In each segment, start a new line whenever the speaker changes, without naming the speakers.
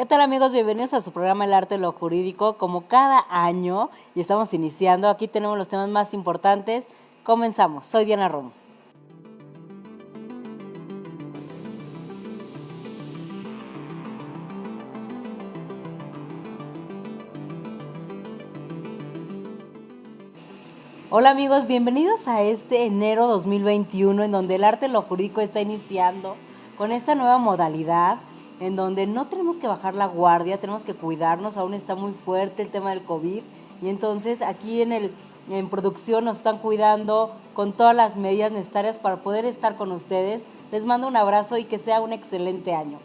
¿Qué tal, amigos? Bienvenidos a su programa El Arte de lo Jurídico, como cada año, y estamos iniciando. Aquí tenemos los temas más importantes. Comenzamos. Soy Diana Romo. Hola, amigos, bienvenidos a este enero 2021, en donde el arte de lo jurídico está iniciando con esta nueva modalidad, en donde no tenemos que bajar la guardia, tenemos que cuidarnos. Aún está muy fuerte el tema del COVID, y entonces aquí en producción nos están cuidando con todas las medidas necesarias para poder estar con ustedes. Les mando un abrazo y que sea un excelente año.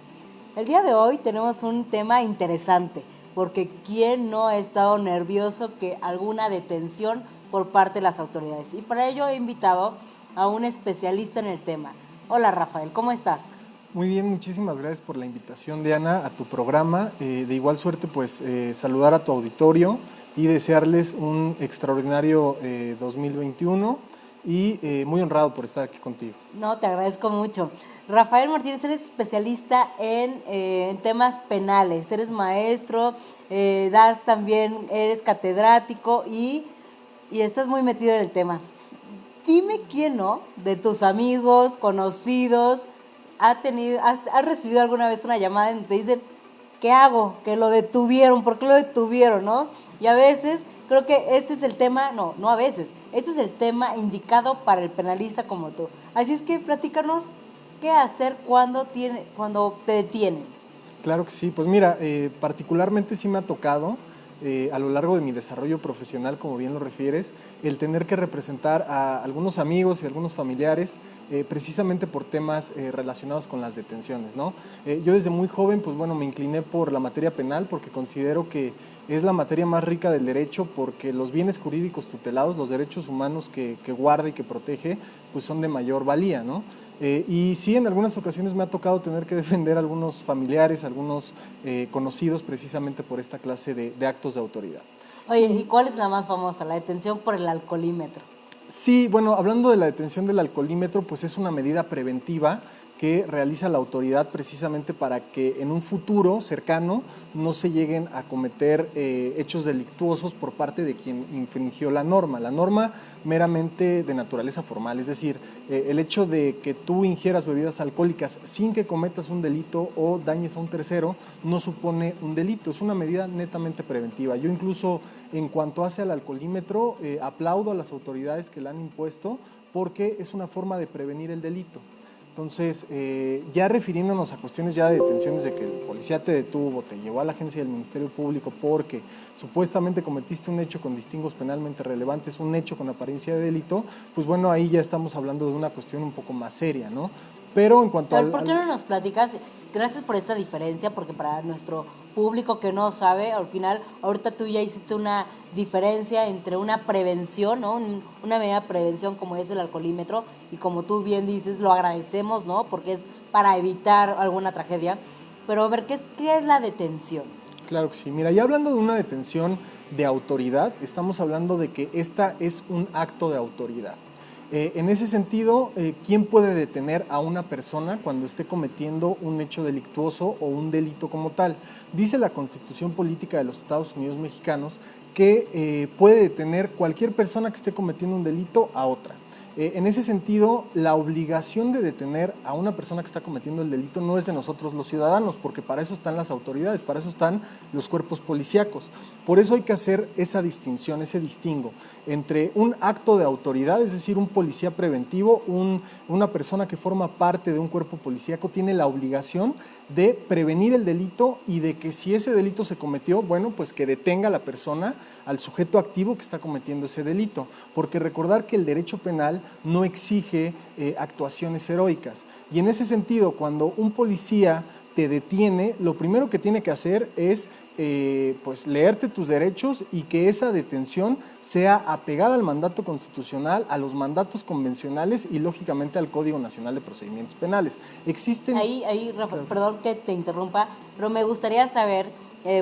El día de hoy tenemos un tema interesante, porque ¿quién no ha estado nervioso que alguna detención por parte de las autoridades? Y para ello he invitado a un especialista en el tema. Hola, Rafael, ¿cómo estás?
Muy bien, muchísimas gracias por la invitación, Diana, a tu programa. De igual suerte, pues saludar a tu auditorio y desearles un extraordinario 2021 y muy honrado por estar aquí contigo.
No, te agradezco mucho. Rafael Martínez, eres especialista en temas penales, eres maestro, eres catedrático y estás muy metido en el tema. Dime quién no, de tus amigos, conocidos, has recibido alguna vez una llamada en donde te dicen, ¿qué hago? Que lo detuvieron, ¿por qué lo detuvieron, no? Y a veces creo que este es el tema, no a veces, este es el tema indicado para el penalista como tú. Así es que platícanos qué hacer cuando te detienen.
Claro que sí, pues mira, particularmente sí me ha tocado a lo largo de mi desarrollo profesional, como bien lo refieres, el tener que representar a algunos amigos y algunos familiares precisamente por temas relacionados con las detenciones, ¿no? Yo desde muy joven, pues bueno, me incliné por la materia penal porque considero que es la materia más rica del derecho, porque los bienes jurídicos tutelados, los derechos humanos que guarda y que protege, pues son de mayor valía, ¿no? Y sí, en algunas ocasiones me ha tocado tener que defender a algunos familiares, algunos conocidos precisamente por esta clase de actos de autoridad.
Oye, ¿y cuál es la más famosa? La detención por el alcoholímetro.
Sí, bueno, hablando de la detención del alcoholímetro, pues es una medida preventiva que realiza la autoridad precisamente para que en un futuro cercano no se lleguen a cometer hechos delictuosos por parte de quien infringió la norma meramente de naturaleza formal, es decir, el hecho de que tú ingieras bebidas alcohólicas sin que cometas un delito o dañes a un tercero no supone un delito, es una medida netamente preventiva. Yo incluso en cuanto hace al alcoholímetro aplaudo a las autoridades que la han impuesto porque es una forma de prevenir el delito. Entonces, ya refiriéndonos a cuestiones ya de detenciones de que el policía te detuvo, te llevó a la agencia del Ministerio Público porque supuestamente cometiste un hecho con distingos penalmente relevantes, un hecho con apariencia de delito, pues bueno, ahí ya estamos hablando de una cuestión un poco más seria, ¿no? Pero en cuanto
¿Por qué no nos platicas? Gracias por esta diferencia, porque para nuestro público que no sabe, al final, ahorita tú ya hiciste una diferencia entre una prevención, ¿no? Una medida de prevención como es el alcoholímetro, y como tú bien dices, lo agradecemos, ¿no? Porque es para evitar alguna tragedia. Pero a ver, ¿qué es la detención?
Claro que sí. Mira, ya hablando de una detención de autoridad, estamos hablando de que esta es un acto de autoridad. En ese sentido, ¿quién puede detener a una persona cuando esté cometiendo un hecho delictuoso o un delito como tal? Dice la Constitución Política de los Estados Unidos Mexicanos que puede detener cualquier persona que esté cometiendo un delito a otra. En ese sentido, la obligación de detener a una persona que está cometiendo el delito no es de nosotros los ciudadanos, porque para eso están las autoridades, para eso están los cuerpos policíacos. Por eso hay que hacer esa distinción, ese distingo entre un acto de autoridad, es decir, un policía preventivo, una persona que forma parte de un cuerpo policíaco tiene la obligación de prevenir el delito y de que si ese delito se cometió, bueno, pues que detenga a la persona, al sujeto activo que está cometiendo ese delito, porque recordar que el derecho penal no exige actuaciones heroicas. Y en ese sentido, cuando un policía te detiene, lo primero que tiene que hacer es pues leerte tus derechos y que esa detención sea apegada al mandato constitucional, a los mandatos convencionales y lógicamente al Código Nacional de Procedimientos Penales. Existen...
Ahí, Rafael, perdón que te interrumpa, pero me gustaría saber,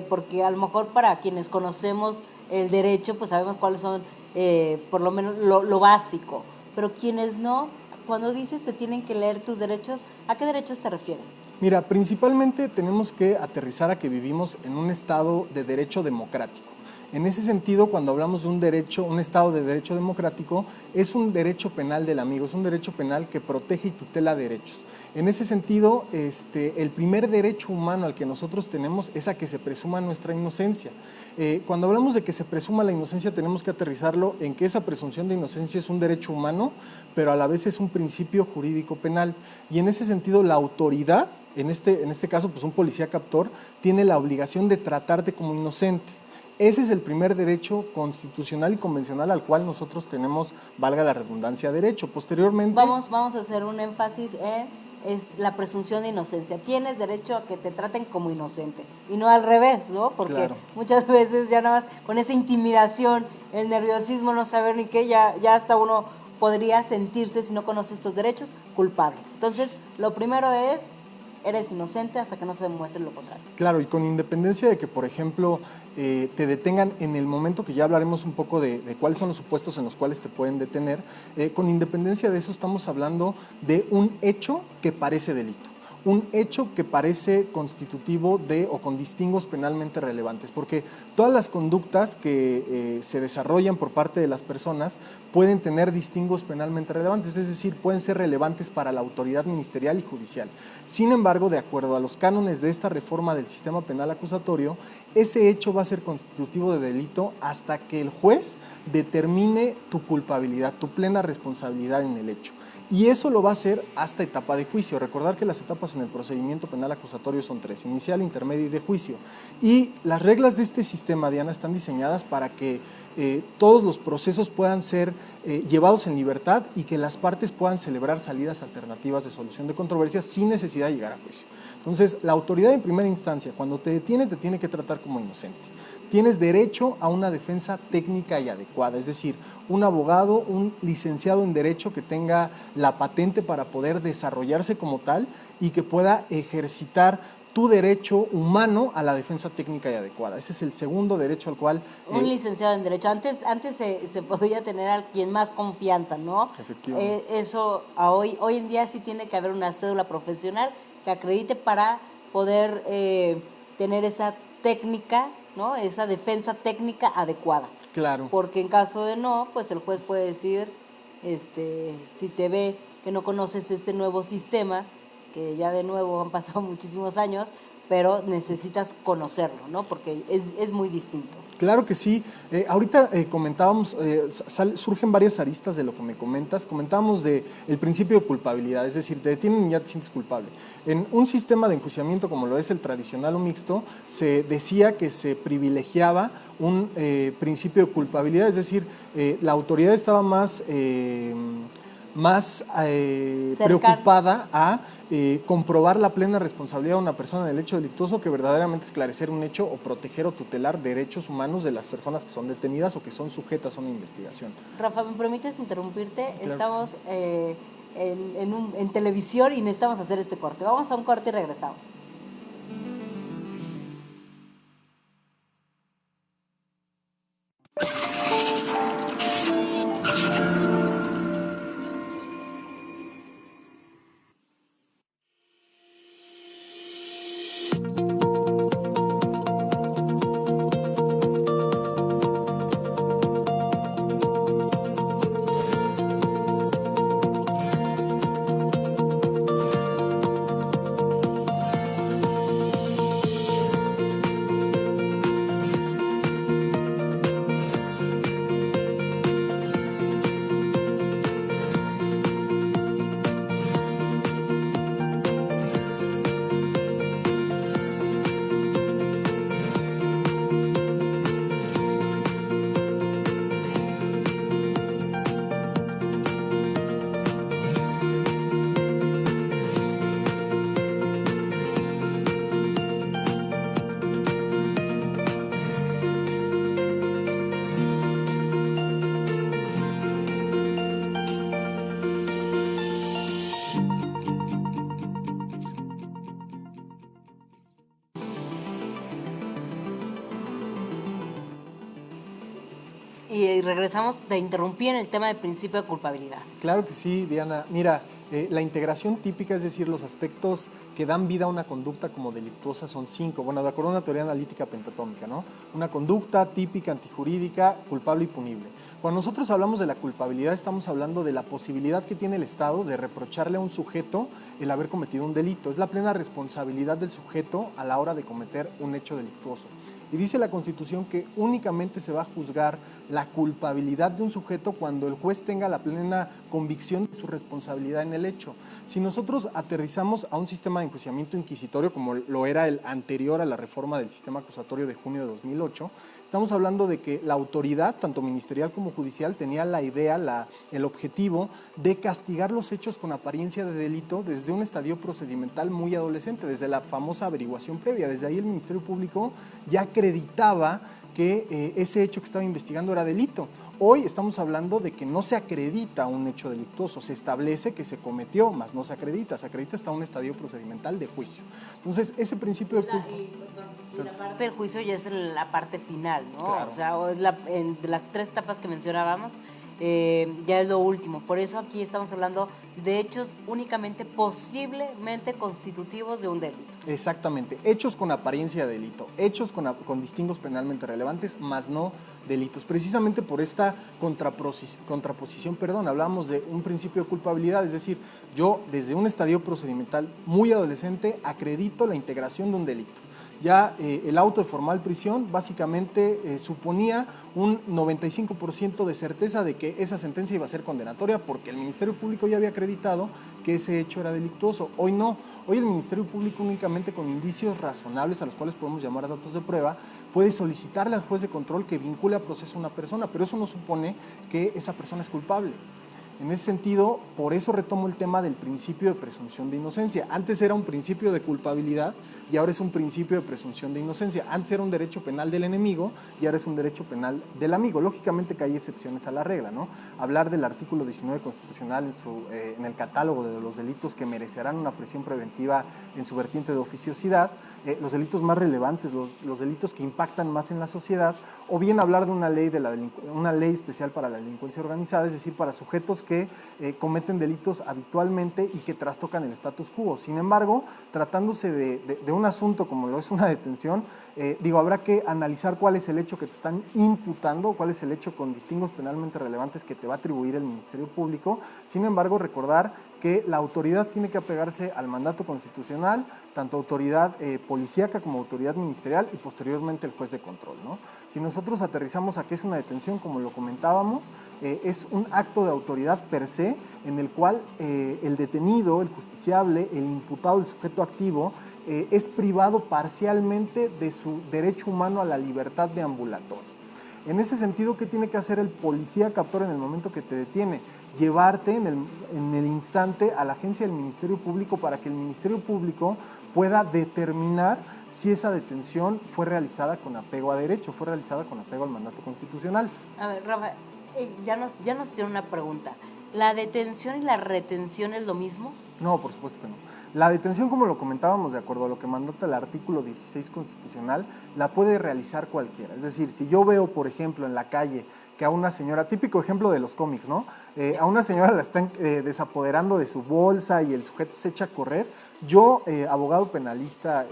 porque a lo mejor para quienes conocemos el derecho, pues sabemos cuáles son, por lo menos, lo básico. Pero quienes no, cuando dices te tienen que leer tus derechos, ¿a qué derechos te refieres?
Mira, principalmente tenemos que aterrizar a que vivimos en un estado de derecho democrático. En ese sentido, cuando hablamos de un derecho, un estado de derecho democrático, es un derecho penal del amigo, es un derecho penal que protege y tutela derechos. En ese sentido, el primer derecho humano al que nosotros tenemos es a que se presuma nuestra inocencia. Cuando hablamos de que se presuma la inocencia, tenemos que aterrizarlo en que esa presunción de inocencia es un derecho humano, pero a la vez es un principio jurídico penal. Y en ese sentido, la autoridad, en este caso, pues un policía captor, tiene la obligación de tratarte como inocente. Ese es el primer derecho constitucional y convencional al cual nosotros tenemos, valga la redundancia, derecho. Posteriormente...
Vamos a hacer un énfasis en es la presunción de inocencia. Tienes derecho a que te traten como inocente y no al revés, ¿no? Porque
claro,
muchas veces ya nada más con esa intimidación, el nerviosismo, no saber ni qué, ya hasta uno podría sentirse, si no conoce estos derechos, culpable. Entonces, lo primero es, eres inocente hasta que no se demuestre lo contrario.
Claro, y con independencia de que, por ejemplo, te detengan en el momento, que ya hablaremos un poco de cuáles son los supuestos en los cuales te pueden detener, con independencia de eso estamos hablando de un hecho que parece delito. Un hecho que parece constitutivo de o con distingos penalmente relevantes, porque todas las conductas que se desarrollan por parte de las personas pueden tener distingos penalmente relevantes, es decir, pueden ser relevantes para la autoridad ministerial y judicial. Sin embargo, de acuerdo a los cánones de esta reforma del sistema penal acusatorio, ese hecho va a ser constitutivo de delito hasta que el juez determine tu culpabilidad, tu plena responsabilidad en el hecho. Y eso lo va a hacer hasta etapa de juicio. Recordar que las etapas en el procedimiento penal acusatorio son 3, inicial, intermedio y de juicio. Y las reglas de este sistema, Diana, están diseñadas para que todos los procesos puedan ser llevados en libertad y que las partes puedan celebrar salidas alternativas de solución de controversias sin necesidad de llegar a juicio. Entonces, la autoridad en primera instancia, cuando te detiene, te tiene que tratar como inocente. Tienes derecho a una defensa técnica y adecuada, es decir, un abogado, un licenciado en Derecho que tenga la patente para poder desarrollarse como tal y que pueda ejercitar tu derecho humano a la defensa técnica y adecuada. Ese es el segundo derecho al cual...
Un licenciado en Derecho. Antes se podía tener a quien más confianza, ¿no?
Efectivamente.
Eso hoy en día sí tiene que haber una cédula profesional que acredite para poder tener esa técnica, ¿no? Esa defensa técnica adecuada.
Claro.
Porque en caso de no, pues el juez puede decir, si te ve que no conoces este nuevo sistema, que ya de nuevo han pasado muchísimos años, pero necesitas conocerlo, ¿no? Porque es muy distinto.
Claro que sí. Ahorita comentábamos, surgen varias aristas de lo que me comentas. Comentábamos del principio de culpabilidad, es decir, te detienen y ya te sientes culpable. En un sistema de enjuiciamiento como lo es el tradicional o mixto, se decía que se privilegiaba un principio de culpabilidad, es decir, la autoridad estaba más preocupada a comprobar la plena responsabilidad de una persona del hecho delictuoso que verdaderamente esclarecer un hecho o proteger o tutelar derechos humanos de las personas que son detenidas o que son sujetas a una investigación.
Rafa, ¿me permites interrumpirte?
Claro.
Estamos en televisión y necesitamos hacer este corte. Vamos a un corte y regresamos. Y regresamos, te interrumpí en el tema del principio de culpabilidad.
Claro que sí, Diana. Mira, la integración típica, es decir, los aspectos que dan vida a una conducta como delictuosa son 5. Bueno, de acuerdo a una teoría analítica pentatómica, ¿no? Una conducta típica, antijurídica, culpable y punible. Cuando nosotros hablamos de la culpabilidad, estamos hablando de la posibilidad que tiene el Estado de reprocharle a un sujeto el haber cometido un delito. Es la plena responsabilidad del sujeto a la hora de cometer un hecho delictuoso. Y dice la Constitución que únicamente se va a juzgar la culpabilidad de un sujeto cuando el juez tenga la plena convicción de su responsabilidad en el hecho. Si nosotros aterrizamos a un sistema de enjuiciamiento inquisitorio, como lo era el anterior a la reforma del sistema acusatorio de junio de 2008, estamos hablando de que la autoridad, tanto ministerial como judicial, tenía la idea, el objetivo de castigar los hechos con apariencia de delito desde un estadio procedimental muy adolescente, desde la famosa averiguación previa. Desde ahí el Ministerio Público ya acreditaba que ese hecho que estaba investigando era delito. Hoy estamos hablando de que no se acredita un hecho delictuoso, se establece que se cometió, mas no se acredita hasta un estadio procedimental de juicio. Entonces, ese principio de culpa...
Y la parte del juicio ya es la parte final, ¿no?
Claro.
O sea, de las 3 etapas que mencionábamos, ya es lo último. Por eso aquí estamos hablando de hechos únicamente posiblemente constitutivos de un delito.
Exactamente, hechos con apariencia de delito, hechos con distingos penalmente relevantes, más no delitos. Precisamente por esta contraposición, hablamos de un principio de culpabilidad, es decir, yo desde un estadio procedimental muy adolescente acredito la integración de un delito. Ya el auto de formal prisión básicamente suponía un 95% de certeza de que esa sentencia iba a ser condenatoria porque el Ministerio Público ya había acreditado que ese hecho era delictuoso. Hoy no, hoy el Ministerio Público únicamente con indicios razonables, a los cuales podemos llamar datos de prueba, puede solicitarle al juez de control que vincule a proceso a una persona, pero eso no supone que esa persona es culpable. En ese sentido, por eso retomo el tema del principio de presunción de inocencia. Antes era un principio de culpabilidad y ahora es un principio de presunción de inocencia. Antes era un derecho penal del enemigo y ahora es un derecho penal del amigo. Lógicamente que hay excepciones a la regla, ¿no? Hablar del artículo 19 constitucional en el catálogo de los delitos que merecerán una prisión preventiva en su vertiente de oficiosidad, los delitos más relevantes, los delitos que impactan más en la sociedad, o bien hablar de una ley especial para la delincuencia organizada, es decir, para sujetos que cometen delitos habitualmente y que trastocan el status quo. Sin embargo, tratándose de un asunto como lo es una detención, habrá que analizar cuál es el hecho que te están imputando, cuál es el hecho con distingos penalmente relevantes que te va a atribuir el Ministerio Público. Sin embargo, recordar que la autoridad tiene que apegarse al mandato constitucional, tanto autoridad policíaca como autoridad ministerial y posteriormente el juez de control, ¿no? Si nosotros aterrizamos a qué es una detención, como lo comentábamos, es un acto de autoridad per se en el cual el detenido, el justiciable, el imputado, el sujeto activo, es privado parcialmente de su derecho humano a la libertad deambulatoria. En ese sentido, ¿qué tiene que hacer el policía captor en el momento que te detiene? Llevarte en el instante a la agencia del Ministerio Público para que el Ministerio Público pueda determinar si esa detención fue realizada con apego a derecho, fue realizada con apego al mandato constitucional.
A ver, Rafa, ya nos hicieron una pregunta. ¿La detención y la retención es lo mismo?
No, por supuesto que no. La detención, como lo comentábamos, de acuerdo a lo que mandata el artículo 16 constitucional, la puede realizar cualquiera. Es decir, si yo veo, por ejemplo, en la calle que a una señora, típico ejemplo de los cómics, ¿no? A una señora la están desapoderando de su bolsa y el sujeto se echa a correr. Yo, abogado penalista,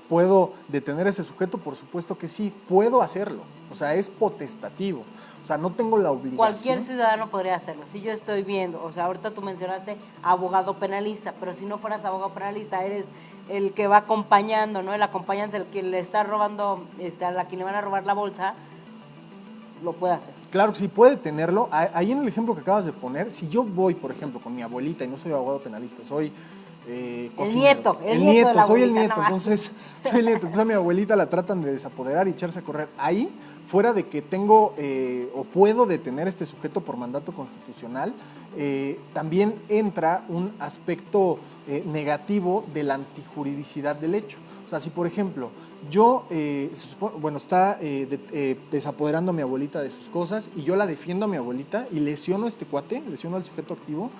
¿puedo detener a ese sujeto? Por supuesto que sí, puedo hacerlo. O sea, es potestativo. O sea, no tengo la obligación.
Cualquier ciudadano podría hacerlo. Si yo estoy viendo, o sea, ahorita tú mencionaste abogado penalista, pero si no fueras abogado penalista, eres el que va acompañando, ¿no? El acompañante, el que le está robando, a la que le van a robar la bolsa, lo puede hacer.
Claro que sí, puede tenerlo. Ahí en el ejemplo que acabas de poner, si yo voy, por ejemplo, con mi abuelita y no soy abogado penalista, soy cocinero.
El nieto,
soy el nieto, entonces a mi abuelita la tratan de desapoderar y echarse a correr. Ahí, fuera de que tengo o puedo detener a este sujeto por mandato constitucional, también entra un aspecto negativo de la antijuridicidad del hecho. O sea, si por ejemplo yo, está desapoderando a mi abuelita de sus cosas y yo la defiendo a mi abuelita y lesiono a este cuate, lesiono al sujeto activo,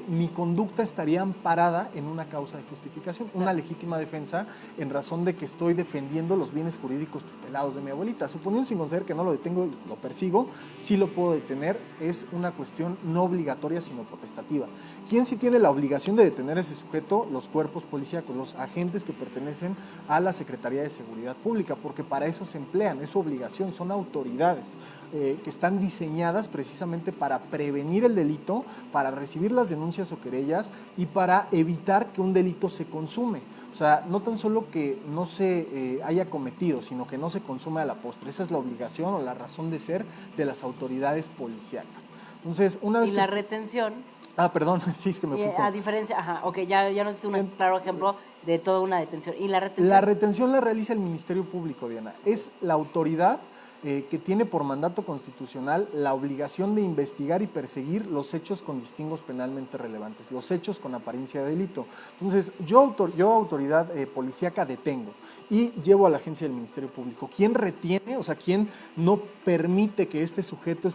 mi conducta estaría amparada en en una causa de justificación, una legítima defensa en razón de que estoy defendiendo los bienes jurídicos tutelados de mi abuelita. Suponiendo sin conceder que no lo detengo y lo persigo, sí lo puedo detener, es una cuestión no obligatoria sino potestativa. ¿Quién sí tiene la obligación de detener a ese sujeto? Los cuerpos policíacos, los agentes que pertenecen a la Secretaría de Seguridad Pública, porque para eso se emplean, es su obligación, son autoridades que están diseñadas precisamente para prevenir el delito, para recibir las denuncias o querellas y para evitar que un delito se consume. O sea, no tan solo que no se haya cometido, sino que no se consume a la postre. Esa es la obligación o la razón de ser de las autoridades policíacas. Entonces, una vez
y la retención.
Ah, perdón, sí, es que me fui.
A diferencia, ok, ya nos hizo un claro ejemplo de toda una detención. ¿Y la retención?
La retención la realiza el Ministerio Público, Diana. Es la autoridad que tiene por mandato constitucional la obligación de investigar y perseguir los hechos con distingos penalmente relevantes, los hechos con apariencia de delito. Entonces, yo autoridad policíaca, detengo y llevo a la agencia del Ministerio Público. ¿Quién retiene? O sea, ¿quién no permite que este sujeto,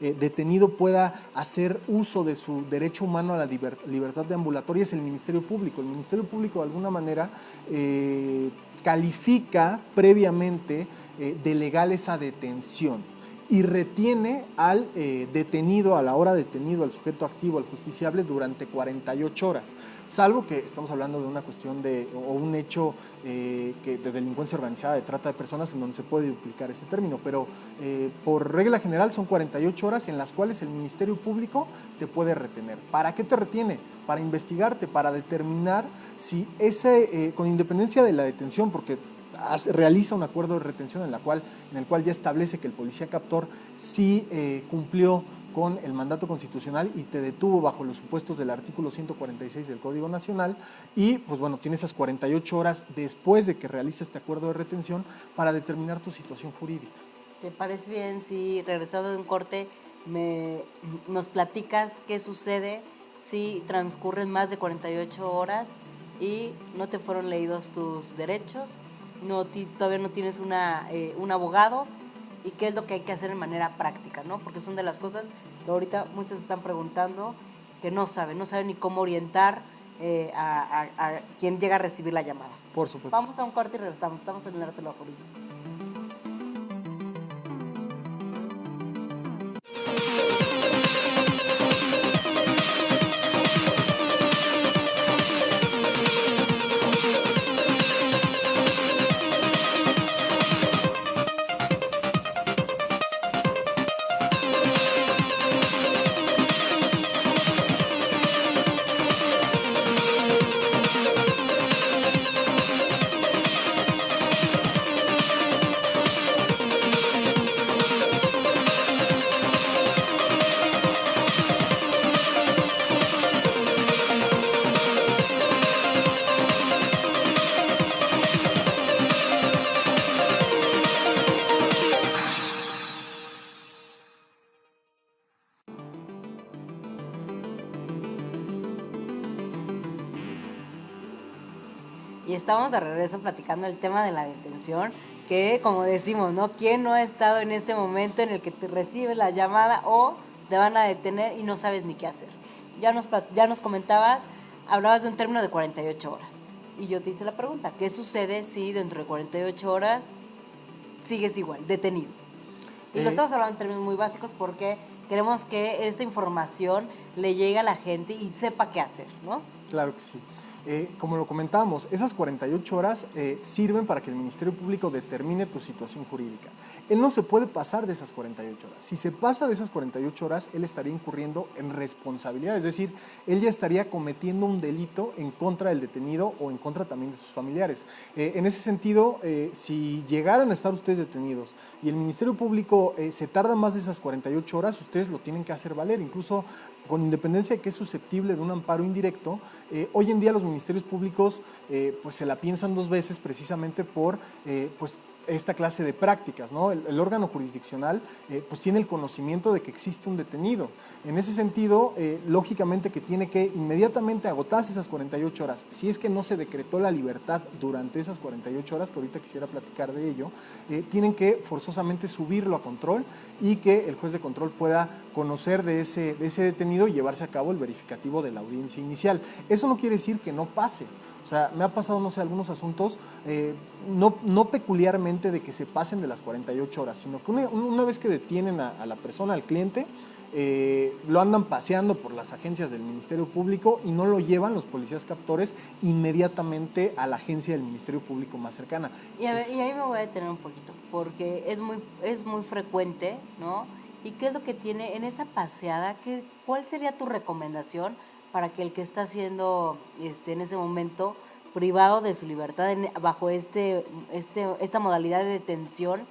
detenido, pueda hacer uso de su derecho humano a la libertad deambulatoria? Es el Ministerio Público. El Ministerio Público, de alguna manera, califica previamente de legal esa detención y retiene al detenido, a la hora detenido, al sujeto activo, al justiciable, durante 48 horas, salvo que estamos hablando de una cuestión o un hecho de delincuencia organizada, de trata de personas, en donde se puede duplicar ese término, pero por regla general son 48 horas en las cuales el Ministerio Público te puede retener. ¿Para qué te retiene? Para investigarte, para determinar si con independencia de la detención, porque realiza un acuerdo de retención en el cual ya establece que el policía captor sí cumplió con el mandato constitucional y te detuvo bajo los supuestos del artículo 146 del Código Nacional y, pues bueno, tienes esas 48 horas después de que realiza este acuerdo de retención para determinar tu situación jurídica.
¿Te parece bien si, regresando de un corte, nos platicas qué sucede si transcurren más de 48 horas y no te fueron leídos tus derechos, todavía no tienes un abogado, y qué es lo que hay que hacer de manera práctica, ¿no? Porque son de las cosas que ahorita muchos están preguntando, que no saben ni cómo orientar a quien llega a recibir la llamada.
Por supuesto.
Vamos a un corte y regresamos. Estamos en el Arte de lo Jurídico. Y estamos de regreso platicando el tema de la detención, que como decimos, ¿no? ¿Quién no ha estado en ese momento en el que te recibes la llamada o te van a detener y no sabes ni qué hacer? Ya nos comentabas, hablabas de un término de 48 horas. Y yo te hice la pregunta, ¿qué sucede si dentro de 48 horas sigues igual, detenido? Y lo estamos hablando en términos muy básicos porque queremos que esta información le llegue a la gente y sepa qué hacer, ¿no?
Claro que sí. Como lo comentábamos, esas 48 horas sirven para que el Ministerio Público determine tu situación jurídica. Él no se puede pasar de esas 48 horas. Si se pasa de esas 48 horas, él estaría incurriendo en responsabilidad, es decir, él ya estaría cometiendo un delito en contra del detenido o en contra también de sus familiares. En ese sentido, si llegaran a estar ustedes detenidos y el Ministerio Público se tarda más de esas 48 horas, ustedes lo tienen que hacer valer, incluso con independencia de que es susceptible de un amparo indirecto. Hoy en día los ministerios públicos pues se la piensan dos veces precisamente por pues esta clase de prácticas, ¿no? El órgano jurisdiccional pues tiene el conocimiento de que existe un detenido. En ese sentido, lógicamente que tiene que inmediatamente agotarse esas 48 horas. Si es que no se decretó la libertad durante esas 48 horas, que ahorita quisiera platicar de ello, tienen que forzosamente subirlo a control y que el juez de control pueda conocer de ese detenido y llevarse a cabo el verificativo de la audiencia inicial. Eso no quiere decir que no pase. O sea, me ha pasado, no sé, algunos asuntos, no peculiarmente de que se pasen de las 48 horas, sino que una vez que detienen a la persona, al cliente, lo andan paseando por las agencias del Ministerio Público y no lo llevan los policías captores inmediatamente a la agencia del Ministerio Público más cercana.
Y, a ver, y ahí me voy a detener un poquito, porque es muy frecuente, ¿no? ¿Y qué es lo que tiene en esa paseada? ¿Cuál sería tu recomendación para que el que está siendo en ese momento privado de su libertad bajo esta modalidad de detención,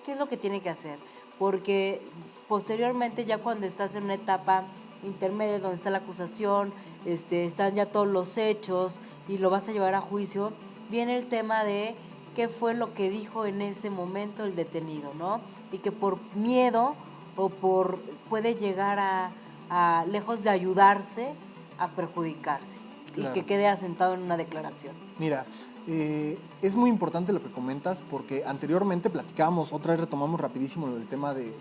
qué es lo que tiene que hacer? Porque posteriormente, ya cuando estás en una etapa intermedia donde está la acusación, están ya todos los hechos y lo vas a llevar a juicio, viene el tema de qué fue lo que dijo en ese momento el detenido, ¿no? Y que por miedo puede llegar lejos de ayudarse, a perjudicarse. Claro. Y que quede asentado en una declaración.
Mira, es muy importante lo que comentas porque anteriormente platicábamos, otra vez retomamos rapidísimo el tema de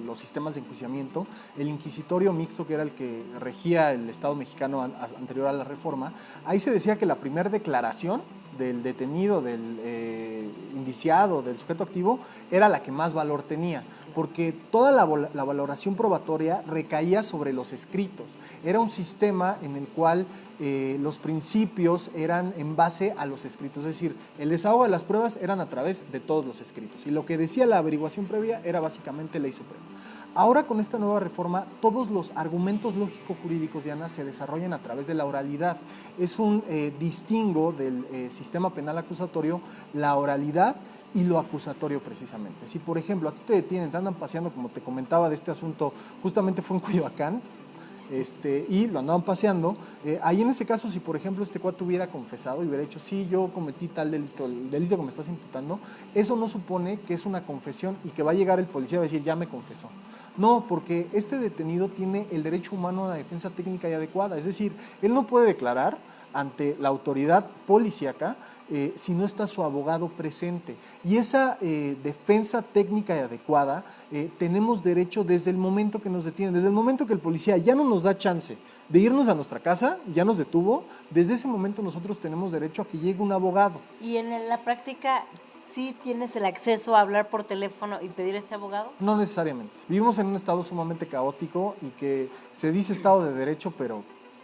los sistemas de enjuiciamiento. El inquisitorio mixto, que era el que regía el Estado mexicano anterior a la reforma, ahí se decía que la primera declaración del detenido, del indiciado, del sujeto activo, era la que más valor tenía, porque toda la valoración probatoria recaía sobre los escritos. Era un sistema en el cual los principios eran en base a los escritos, es decir, el desahogo de las pruebas eran a través de todos los escritos, y lo que decía la averiguación previa era básicamente ley suprema. Ahora, con esta nueva reforma, todos los argumentos lógico-jurídicos, Diana, se desarrollan a través de la oralidad. Es un distingo del sistema penal acusatorio, la oralidad y lo acusatorio precisamente. Si, por ejemplo, a ti te detienen, te andan paseando, como te comentaba de este asunto, justamente fue en Coyoacán, y lo andaban paseando, ahí en ese caso, si por ejemplo este cuate hubiera confesado y hubiera dicho, sí, yo cometí tal delito, el delito que me estás imputando, eso no supone que es una confesión y que va a llegar el policía y va a decir, ya me confesó. No, porque este detenido tiene el derecho humano a una defensa técnica y adecuada, es decir, él no puede declarar ante la autoridad policíaca si no está su abogado presente. Y esa defensa técnica y adecuada tenemos derecho desde el momento que nos detienen, desde el momento que el policía ya no nos da chance de irnos a nuestra casa, ya nos detuvo, desde ese momento nosotros tenemos derecho a que llegue un abogado.
Y en la práctica, ¿sí tienes el acceso a hablar por teléfono y pedir a ese abogado?
No necesariamente. Vivimos en un estado sumamente caótico y que se dice estado de derecho, pero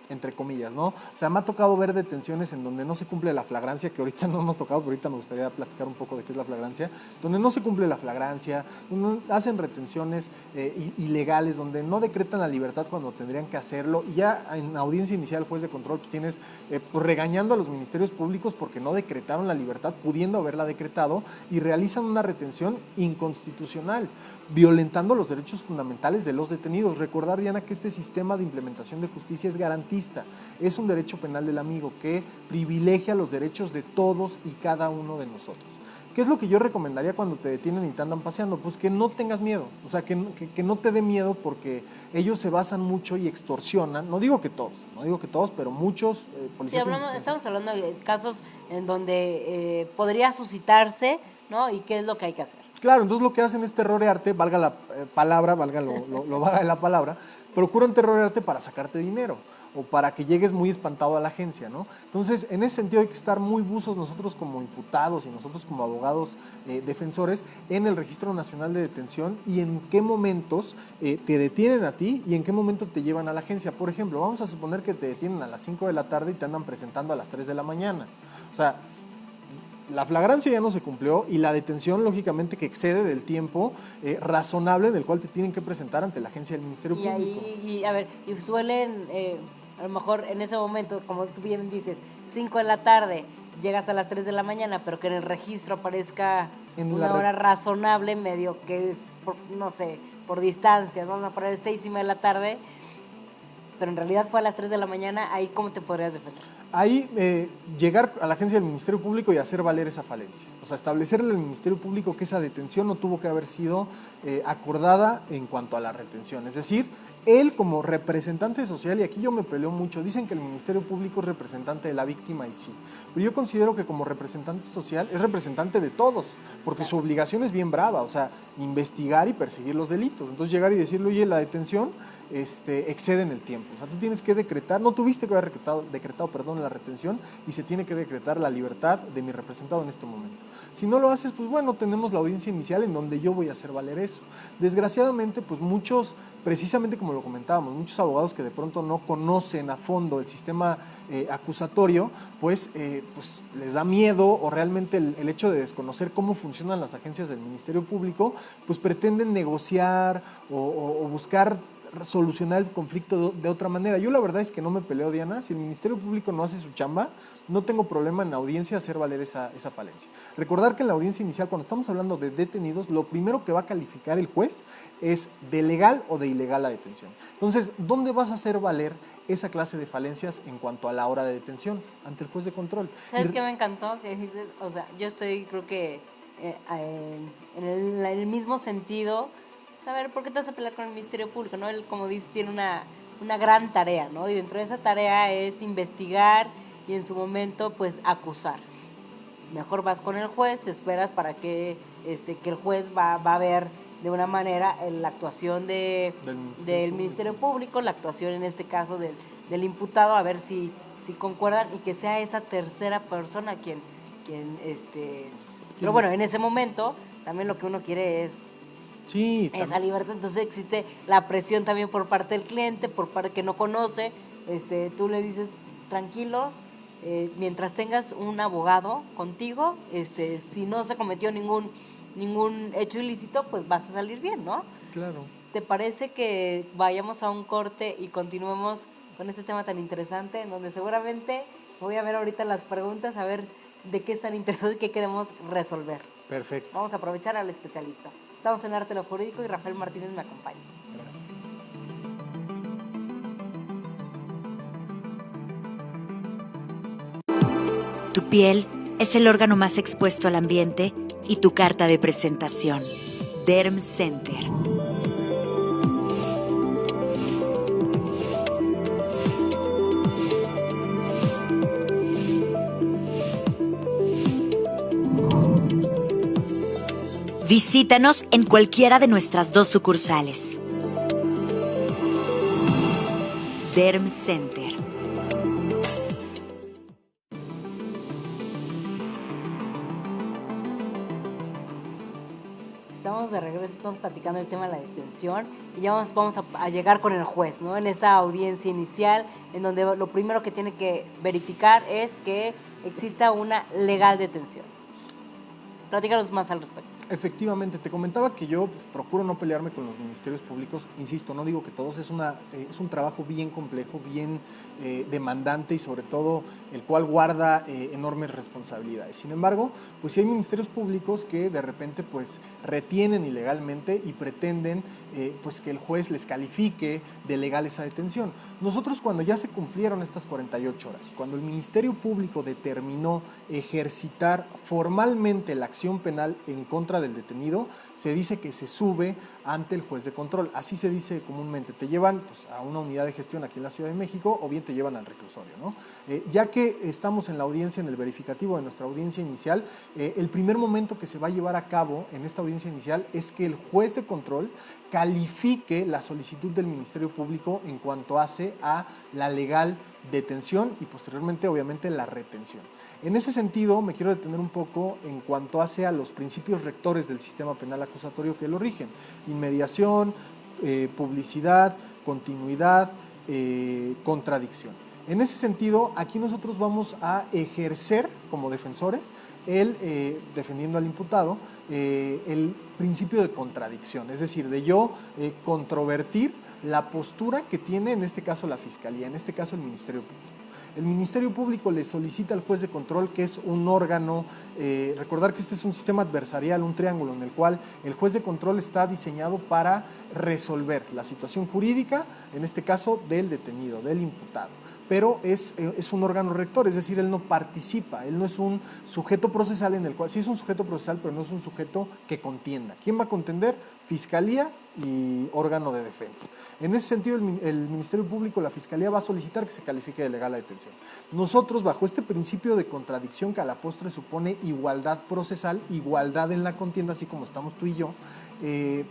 entre comillas, ¿no? O sea, me ha tocado ver detenciones en donde no se cumple la flagrancia, que ahorita no hemos tocado, pero ahorita me gustaría platicar un poco de qué es la flagrancia, donde no se cumple la flagrancia, donde hacen retenciones ilegales, donde no decretan la libertad cuando tendrían que hacerlo, y ya en audiencia inicial, juez de control, pues tienes pues regañando a los ministerios públicos porque no decretaron la libertad, pudiendo haberla decretado, y realizan una retención inconstitucional, violentando los derechos fundamentales de los detenidos. Recordar, Diana, que este sistema de implementación de justicia es garantista. Es un derecho penal del amigo que privilegia los derechos de todos y cada uno de nosotros. ¿Qué es lo que yo recomendaría cuando te detienen y te andan paseando? Pues que no tengas miedo, o sea, que no te dé miedo, porque ellos se basan mucho y extorsionan, no digo que todos, pero muchos policías.
Sí, estamos hablando de casos en donde podría suscitarse, ¿no? ¿Y qué es lo que hay que hacer?
Claro, entonces lo que hacen es terrorearte, valga la palabra, valga lo vaga de la palabra, procuran terrorearte para sacarte dinero o para que llegues muy espantado a la agencia, ¿no? Entonces, en ese sentido hay que estar muy buzos nosotros como imputados y nosotros como abogados defensores en el Registro Nacional de Detención y en qué momentos te detienen a ti y en qué momento te llevan a la agencia. Por ejemplo, vamos a suponer que te detienen a las 5 de la tarde y te andan presentando a las 3 de la mañana. O sea, la flagrancia ya no se cumplió y la detención, lógicamente, que excede del tiempo razonable en el cual te tienen que presentar ante la agencia del Ministerio Público.
Y suelen, a lo mejor en ese momento, como tú bien dices, 5 de la tarde, llegas a las 3 de la mañana, pero que en el registro aparezca una hora razonable, medio que es, no sé, por distancia, vamos a poner 6:30 de la tarde, pero en realidad fue a las 3 de la mañana, ¿ahí cómo te podrías defender?
Ahí llegar a la agencia del Ministerio Público y hacer valer esa falencia. O sea, establecerle al Ministerio Público que esa detención no tuvo que haber sido acordada en cuanto a la retención. Es decir, él como representante social, y aquí yo me peleo mucho, dicen que el Ministerio Público es representante de la víctima y sí, pero yo considero que como representante social es representante de todos, porque su obligación es bien brava, o sea, investigar y perseguir los delitos. Entonces llegar y decirle, oye, la detención excede en el tiempo. O sea, tú tienes que decretar, no tuviste que haber decretado la retención y se tiene que decretar la libertad de mi representado en este momento. Si no lo haces, pues bueno, tenemos la audiencia inicial en donde yo voy a hacer valer eso. Desgraciadamente, pues muchos, precisamente como lo comentábamos, muchos abogados que de pronto no conocen a fondo el sistema acusatorio, pues les da miedo o realmente el hecho de desconocer cómo funcionan las agencias del Ministerio Público, pues pretenden negociar o buscar solucionar el conflicto de otra manera. Yo la verdad es que no me peleo, Diana. Si el Ministerio Público no hace su chamba, no tengo problema en la audiencia hacer valer esa falencia. Recordar que en la audiencia inicial, cuando estamos hablando de detenidos, lo primero que va a calificar el juez es de legal o de ilegal la detención. Entonces, ¿dónde vas a hacer valer esa clase de falencias en cuanto a la hora de detención? Ante el juez de control.
¿Sabes qué me encantó? Que dices, o sea, yo estoy, creo que en el mismo sentido. A ver, ¿por qué te vas a pelear con el Ministerio Público? ¿No? Él, como dices, tiene una gran tarea, ¿no? Y dentro de esa tarea es investigar y en su momento, pues, acusar. Mejor vas con el juez, te esperas para que el juez va a ver de una manera la actuación del Ministerio Público, la actuación en este caso del imputado, a ver si concuerdan y que sea esa tercera persona quien pero bueno, en ese momento también lo que uno quiere es
sí,
esa libertad. Entonces existe la presión también por parte del cliente, por parte que no conoce. Tú le dices, tranquilos, mientras tengas un abogado contigo, si no se cometió ningún hecho ilícito, pues vas a salir bien, ¿no?
Claro.
¿Te parece que vayamos a un corte y continuemos con este tema tan interesante, en donde seguramente voy a ver ahorita las preguntas, a ver de qué están interesados y qué queremos resolver?
Perfecto.
Vamos a aprovechar al especialista. Estamos en Arte Lo Jurídico y Rafael Martínez me acompaña.
Gracias.
Tu piel es el órgano más expuesto al ambiente y tu carta de presentación. Derm Center. Visítanos en cualquiera de nuestras 2 sucursales. Derm Center.
Estamos de regreso, estamos platicando el tema de la detención y ya vamos a llegar con el juez, ¿no? En esa audiencia inicial, en donde lo primero que tiene que verificar es que exista una legal detención. Platícanos más al respecto.
Efectivamente, te comentaba que yo procuro no pelearme con los ministerios públicos, insisto, no digo que todos, es un trabajo bien complejo, bien demandante y sobre todo el cual guarda enormes responsabilidades. Sin embargo, pues sí hay ministerios públicos que de repente pues retienen ilegalmente y pretenden pues que el juez les califique de legal esa detención. Nosotros cuando ya se cumplieron estas 48 horas y cuando el Ministerio Público determinó ejercitar formalmente la acción penal en contra del detenido, se dice que se sube ante el juez de control. Así se dice comúnmente. Te llevan pues, a una unidad de gestión aquí en la Ciudad de México o bien te llevan al reclusorio, ¿no? Ya que estamos en la audiencia, en el verificativo de nuestra audiencia inicial, el primer momento que se va a llevar a cabo en esta audiencia inicial es que el juez de control califique la solicitud del Ministerio Público en cuanto hace a la legal detención y posteriormente obviamente la retención. En ese sentido me quiero detener un poco en cuanto hace a los principios rectores del sistema penal acusatorio que lo rigen: inmediación, publicidad, continuidad, contradicción. En ese sentido, aquí nosotros vamos a ejercer como defensores, defendiendo al imputado, el principio de contradicción, es decir, de yo controvertir la postura que tiene en este caso la Fiscalía, en este caso el Ministerio Público. El Ministerio Público le solicita al juez de control, que es un órgano, recordar que este es un sistema adversarial, un triángulo en el cual el juez de control está diseñado para resolver la situación jurídica, en este caso del detenido, del imputado. Pero es un órgano rector, es decir, él no participa, él no es un sujeto procesal en el cual, sí es un sujeto procesal, pero no es un sujeto que contienda. ¿Quién va a contender? Fiscalía y órgano de defensa. En ese sentido, el Ministerio Público, la Fiscalía, va a solicitar que se califique de legal la detención. Nosotros, bajo este principio de contradicción que a la postre supone igualdad procesal, igualdad en la contienda, así como estamos tú y yo,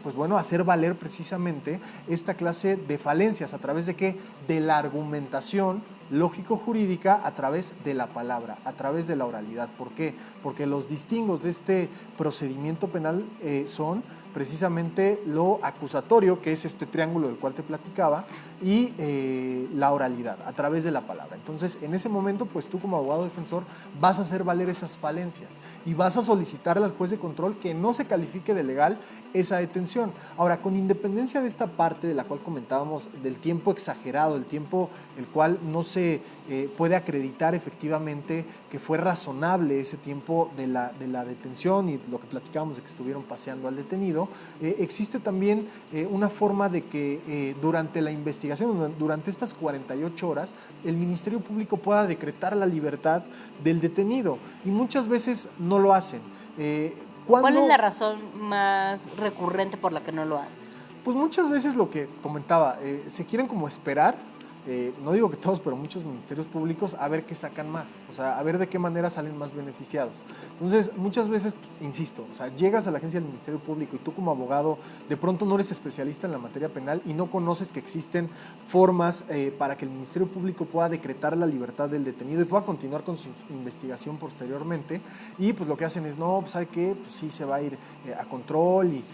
pues bueno, hacer valer precisamente esta clase de falencias, ¿a través de qué? De la argumentación lógico-jurídica, a través de la palabra, a través de la oralidad. ¿Por qué? Porque los distingos de este procedimiento penal son precisamente lo acusatorio, que es este triángulo del cual te platicaba, y la oralidad, a través de la palabra. Entonces, en ese momento, pues tú como abogado defensor vas a hacer valer esas falencias y vas a solicitarle al juez de control que no se califique de legal esa detención. Ahora, con independencia de esta parte de la cual comentábamos, del tiempo exagerado, el tiempo el cual no se puede acreditar efectivamente que fue razonable ese tiempo de la detención y lo que platicábamos de que estuvieron paseando al detenido, existe también una forma de que durante la investigación, durante estas 48 horas, el Ministerio Público pueda decretar la libertad del detenido, y muchas veces no lo hacen.
¿Cuál es la razón más recurrente por la que no lo hacen?
Pues muchas veces lo que comentaba, se quieren como esperar, no digo que todos, pero muchos ministerios públicos, a ver qué sacan más, o sea, a ver de qué manera salen más beneficiados. Entonces, muchas veces, insisto, o sea, llegas a la agencia del Ministerio Público y tú como abogado de pronto no eres especialista en la materia penal y no conoces que existen formas para que el Ministerio Público pueda decretar la libertad del detenido y pueda continuar con su investigación posteriormente, y pues lo que hacen es, no, pues ¿sabe qué? Pues sí se va a ir a control y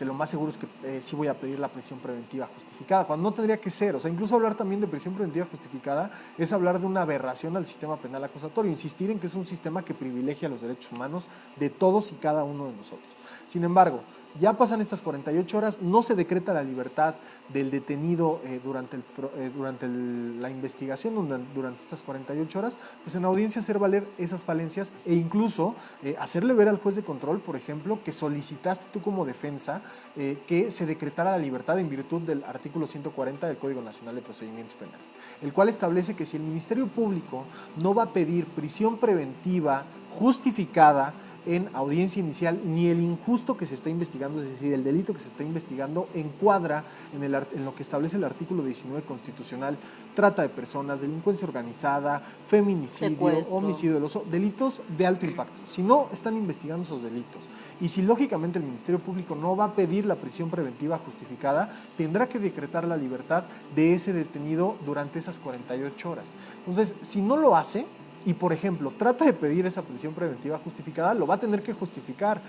lo más seguro es que sí voy a pedir la prisión preventiva justificada, cuando no tendría que ser. O sea, incluso hablar también de prisión preventiva justificada es hablar de una aberración al sistema penal acusatorio, insistir en que es un sistema que privilegia los derechos humanos de todos y cada uno de nosotros. Sin embargo, ya pasan estas 48 horas, no se decreta la libertad del detenido durante la investigación, durante estas 48 horas, pues en audiencia hacer valer esas falencias e incluso hacerle ver al juez de control, por ejemplo, que solicitaste tú como defensa que se decretara la libertad en virtud del artículo 140 del Código Nacional de Procedimientos Penales, el cual establece que si el Ministerio Público no va a pedir prisión preventiva justificada en audiencia inicial, ni el injusto que se está investigando, es decir, el delito que se está investigando, encuadra en lo que establece el artículo 19 constitucional, trata de personas, delincuencia organizada, feminicidio,
secuestro,
homicidio doloso, delitos de alto impacto. Si no están investigando esos delitos, y si lógicamente el Ministerio Público no va a pedir la prisión preventiva justificada, tendrá que decretar la libertad de ese detenido durante esas 48 horas. Entonces, si no lo hace, y por ejemplo trata de pedir esa prisión preventiva justificada, lo va a tener que justificar,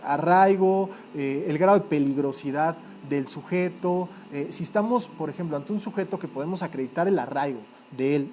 arraigo, el grado de peligrosidad del sujeto, si estamos por ejemplo ante un sujeto que podemos acreditar el arraigo de él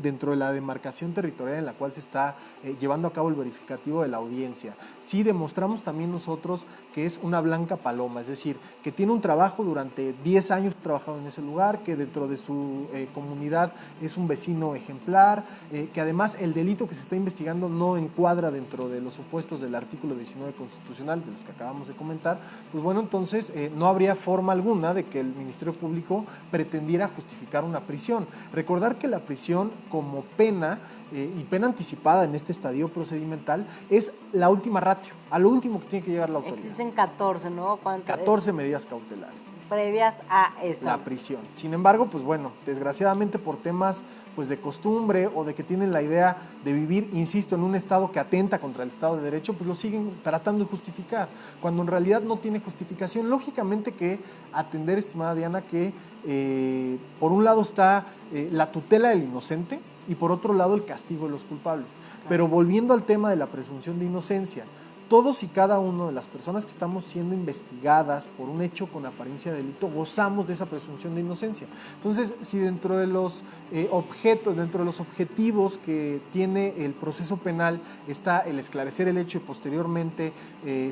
dentro de la demarcación territorial en la cual se está llevando a cabo el verificativo de la audiencia. Si demostramos también nosotros que es una blanca paloma, es decir, que tiene un trabajo durante 10 años trabajado en ese lugar, que dentro de su comunidad es un vecino ejemplar, que además el delito que se está investigando no encuadra dentro de los supuestos del artículo 19 constitucional, de los que acabamos de comentar, pues bueno, entonces no habría forma alguna de que el Ministerio Público pretendiera justificar una prisión. Recordar que la prisión como pena y pena anticipada en este estadio procedimental es la última ratio, a lo último que tiene que llegar la autoridad.
Existen 14, ¿no?
14 medidas cautelares
previas a esta.
La prisión. Sin embargo, pues bueno, desgraciadamente por temas pues de costumbre o de que tienen la idea de vivir, insisto, en un estado que atenta contra el Estado de Derecho, pues lo siguen tratando de justificar, cuando en realidad no tiene justificación. Lógicamente que atender, estimada Diana, que por un lado está la tutela del inocente y por otro lado el castigo de los culpables. Pero volviendo al tema de la presunción de inocencia, todos y cada uno de las personas que estamos siendo investigadas por un hecho con apariencia de delito gozamos de esa presunción de inocencia. Entonces, si dentro de los dentro de los objetivos que tiene el proceso penal está el esclarecer el hecho y posteriormente,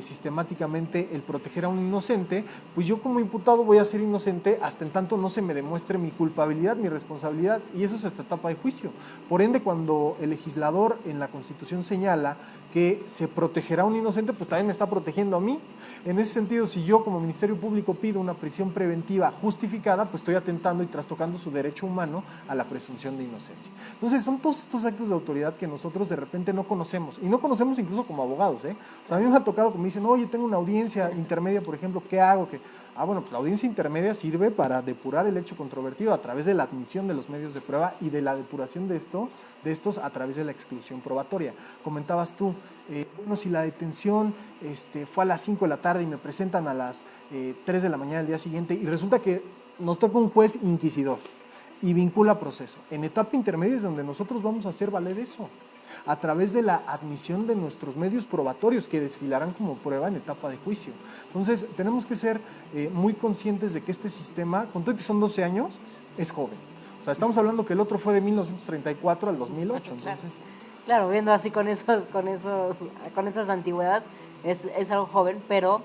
sistemáticamente, el proteger a un inocente, pues yo como imputado voy a ser inocente hasta en tanto no se me demuestre mi culpabilidad, mi responsabilidad, y eso es hasta etapa de juicio. Por ende, cuando el legislador en la Constitución señala que se protegerá a un inocente, pues también me está protegiendo a mí. En ese sentido, si yo como Ministerio Público pido una prisión preventiva justificada, pues estoy atentando y trastocando su derecho humano a la presunción de inocencia. Entonces, son todos estos actos de autoridad que nosotros de repente no conocemos, y no conocemos incluso como abogados, ¿eh? O sea, a mí me ha tocado que me dicen, oye, tengo una audiencia intermedia, por ejemplo, ¿qué hago? Bueno, pues la audiencia intermedia sirve para depurar el hecho controvertido a través de la admisión de los medios de prueba y de la depuración de estos a través de la exclusión probatoria. Comentabas tú, bueno, si la detención fue a las 5 de la tarde y me presentan a las 3 de la mañana del día siguiente y resulta que nos toca un juez inquisidor y vincula proceso. En etapa intermedia es donde nosotros vamos a hacer valer eso, a través de la admisión de nuestros medios probatorios que desfilarán como prueba en etapa de juicio. Entonces, tenemos que ser muy conscientes de que este sistema, con todo que son 12 años, es joven. O sea, estamos hablando que el otro fue de 1934 al 2008, entonces...
Claro, viendo así con esas antigüedades, es algo joven, pero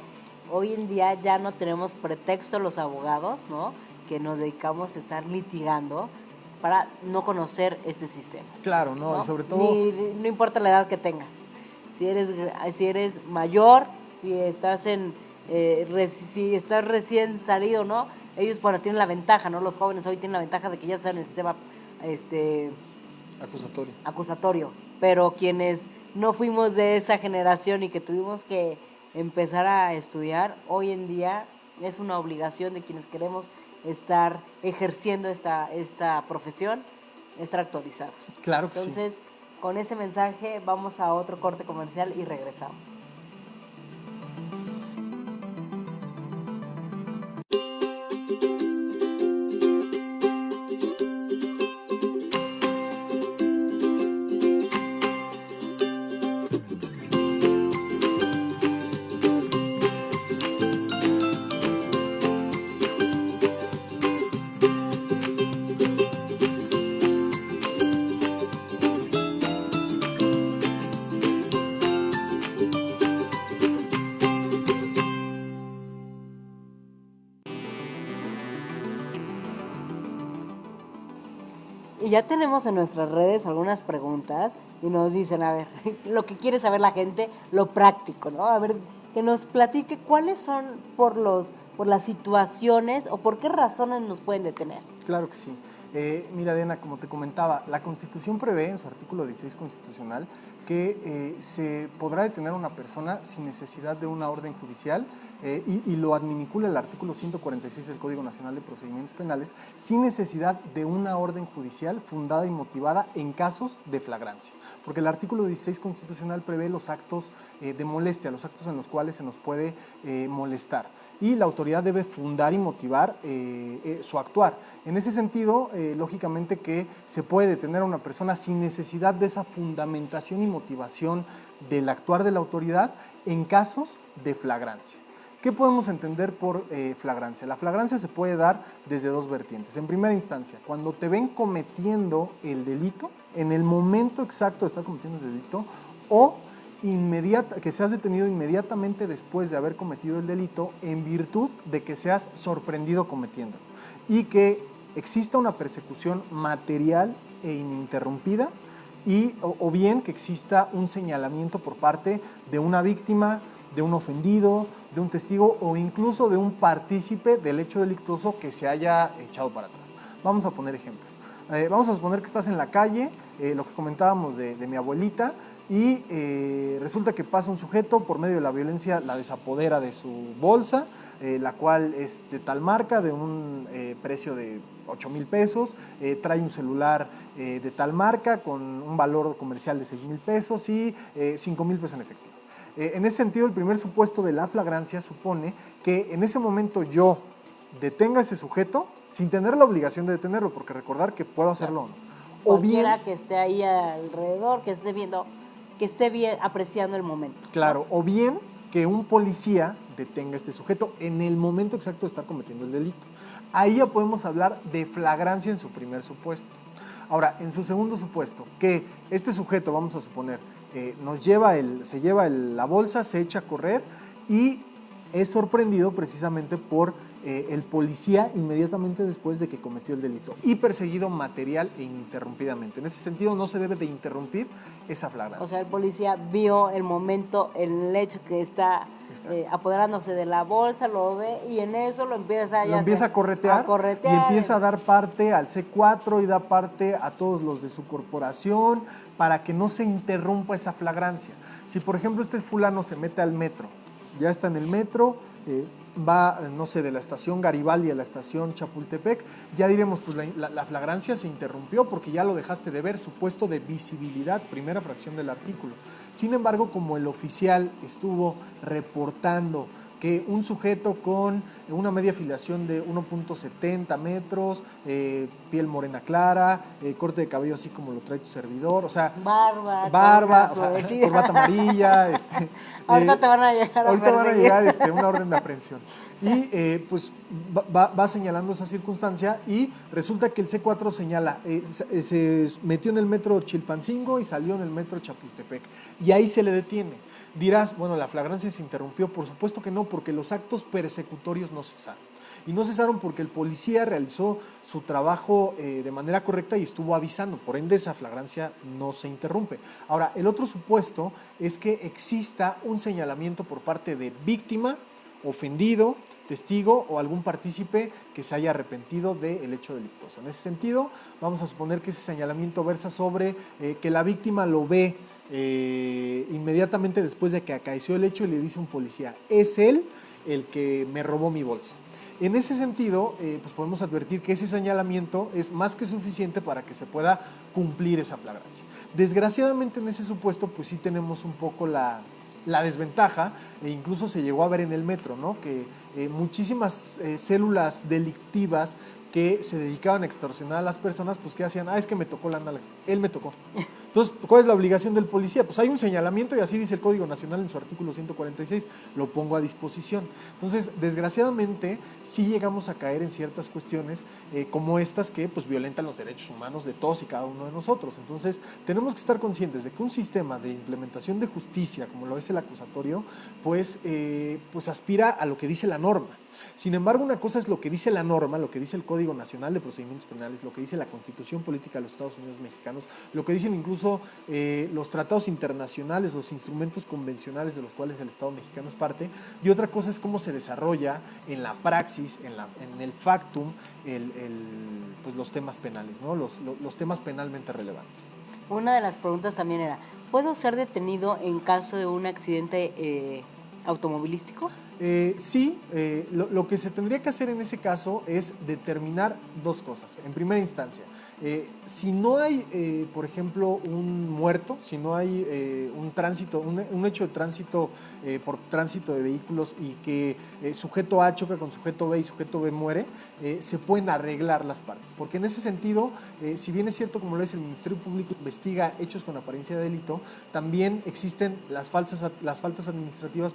hoy en día ya no tenemos pretexto los abogados, ¿no?, que nos dedicamos a estar litigando para no conocer este sistema.
Claro, ¿no? Y sobre todo...
No importa la edad que tengas. Si eres mayor, si estás si estás recién salido, ¿no? Ellos, bueno, tienen la ventaja, ¿no? Los jóvenes hoy tienen la ventaja de que ya saben el sistema acusatorio. Pero quienes no fuimos de esa generación y que tuvimos que empezar a estudiar, hoy en día es una obligación de quienes queremos estar ejerciendo esta profesión, estar actualizados.
Claro que
Entonces, con ese mensaje vamos a otro corte comercial y regresamos. Y ya tenemos en nuestras redes algunas preguntas y nos dicen, a ver, lo que quiere saber la gente, lo práctico, ¿no? A ver, que nos platique cuáles son por las situaciones o por qué razones nos pueden detener.
Claro que sí. Mira, Diana, como te comentaba, la Constitución prevé en su artículo 16 constitucional que se podrá detener a una persona sin necesidad de una orden judicial y lo adminicula el artículo 146 del Código Nacional de Procedimientos Penales, sin necesidad de una orden judicial fundada y motivada en casos de flagrancia. Porque el artículo 16 constitucional prevé los actos de molestia, los actos en los cuales se nos puede molestar. Y la autoridad debe fundar y motivar su actuar. En ese sentido, lógicamente que se puede detener a una persona sin necesidad de esa fundamentación y motivación del actuar de la autoridad en casos de flagrancia. ¿Qué podemos entender por flagrancia? La flagrancia se puede dar desde dos vertientes. En primera instancia, cuando te ven cometiendo el delito, en el momento exacto de estar cometiendo el delito, o que seas detenido inmediatamente después de haber cometido el delito en virtud de que seas sorprendido cometiéndolo y que exista una persecución material e ininterrumpida o bien que exista un señalamiento por parte de una víctima, de un ofendido, de un testigo o incluso de un partícipe del hecho delictuoso que se haya echado para atrás. Vamos a poner ejemplos. Vamos a suponer que estás en la calle, lo que comentábamos de mi abuelita, y resulta que pasa un sujeto, por medio de la violencia la desapodera de su bolsa, la cual es de tal marca, de un precio de 8,000 pesos, trae un celular de tal marca con un valor comercial de 6,000 pesos y 5,000 pesos en efectivo. En ese sentido, el primer supuesto de la flagrancia supone que en ese momento yo detenga a ese sujeto sin tener la obligación de detenerlo, porque recordar que puedo hacerlo o no.
Cualquiera que esté ahí alrededor, que esté viendo, que esté bien apreciando el momento.
Claro, o bien que un policía detenga a este sujeto en el momento exacto de estar cometiendo el delito. Ahí ya podemos hablar de flagrancia en su primer supuesto. Ahora, en su segundo supuesto, que este sujeto, vamos a suponer, se lleva la bolsa, se echa a correr y es sorprendido precisamente por el policía inmediatamente después de que cometió el delito y perseguido material e ininterrumpidamente. En ese sentido, no se debe de interrumpir esa flagrancia.
O sea, el policía vio el momento, el hecho que está apoderándose de la bolsa, lo ve y en eso lo empieza
a corretear y empieza a dar parte al C4 y da parte a todos los de su corporación para que no se interrumpa esa flagrancia. Si, por ejemplo, este fulano se mete al metro, ya está en el metro, va, no sé, de la estación Garibaldi a la estación Chapultepec, ya diremos, pues la flagrancia se interrumpió porque ya lo dejaste de ver, supuesto de visibilidad, primera fracción del artículo. Sin embargo, como el oficial estuvo reportando que un sujeto con una media afiliación de 1.70 metros, piel morena clara, corte de cabello así como lo trae tu servidor, o sea, barba, o sea, corbata amarilla.
Ahorita te van a llegar
una orden de aprehensión. Y pues va señalando esa circunstancia y resulta que el C4 señala, se metió en el metro Chilpancingo y salió en el metro Chapultepec. Y ahí se le detiene. Dirás, bueno, la flagrancia se interrumpió. Por supuesto que no, porque los actos persecutorios no cesaron. Y no cesaron porque el policía realizó su trabajo de manera correcta y estuvo avisando. Por ende, esa flagrancia no se interrumpe. Ahora, el otro supuesto es que exista un señalamiento por parte de víctima, ofendido, testigo o algún partícipe que se haya arrepentido del hecho delictuoso. En ese sentido, vamos a suponer que ese señalamiento versa sobre que la víctima lo ve inmediatamente después de que acaeció el hecho y le dice a un policía, es él el que me robó mi bolsa. En ese sentido, pues podemos advertir que ese señalamiento es más que suficiente para que se pueda cumplir esa flagrancia. Desgraciadamente en ese supuesto, pues sí tenemos un poco la desventaja, e incluso se llegó a ver en el metro, ¿no? Que muchísimas células delictivas que se dedicaban a extorsionar a las personas, pues ¿qué hacían? Es que me tocó la nalga, él me tocó. Entonces, ¿cuál es la obligación del policía? Pues hay un señalamiento y así dice el Código Nacional en su artículo 146, lo pongo a disposición. Entonces, desgraciadamente, sí llegamos a caer en ciertas cuestiones como estas que pues violentan los derechos humanos de todos y cada uno de nosotros. Entonces, tenemos que estar conscientes de que un sistema de implementación de justicia, como lo es el acusatorio, pues aspira a lo que dice la norma. Sin embargo, una cosa es lo que dice la norma, lo que dice el Código Nacional de Procedimientos Penales, lo que dice la Constitución Política de los Estados Unidos Mexicanos, lo que dicen incluso los tratados internacionales, los instrumentos convencionales de los cuales el Estado mexicano es parte, y otra cosa es cómo se desarrolla en la praxis, en el factum, pues los temas penales, ¿no? Los temas penalmente relevantes.
Una de las preguntas también era, ¿puedo ser detenido en caso de un accidente automovilístico?
Sí, lo que se tendría que hacer en ese caso es determinar dos cosas. En primera instancia, si no hay, por ejemplo, un muerto, si no hay un tránsito, un hecho de tránsito por tránsito de vehículos y que sujeto A choca con sujeto B y sujeto B muere, se pueden arreglar las partes. Porque en ese sentido, si bien es cierto, como lo es el Ministerio Público, investiga hechos con apariencia de delito, también existen las faltas administrativas,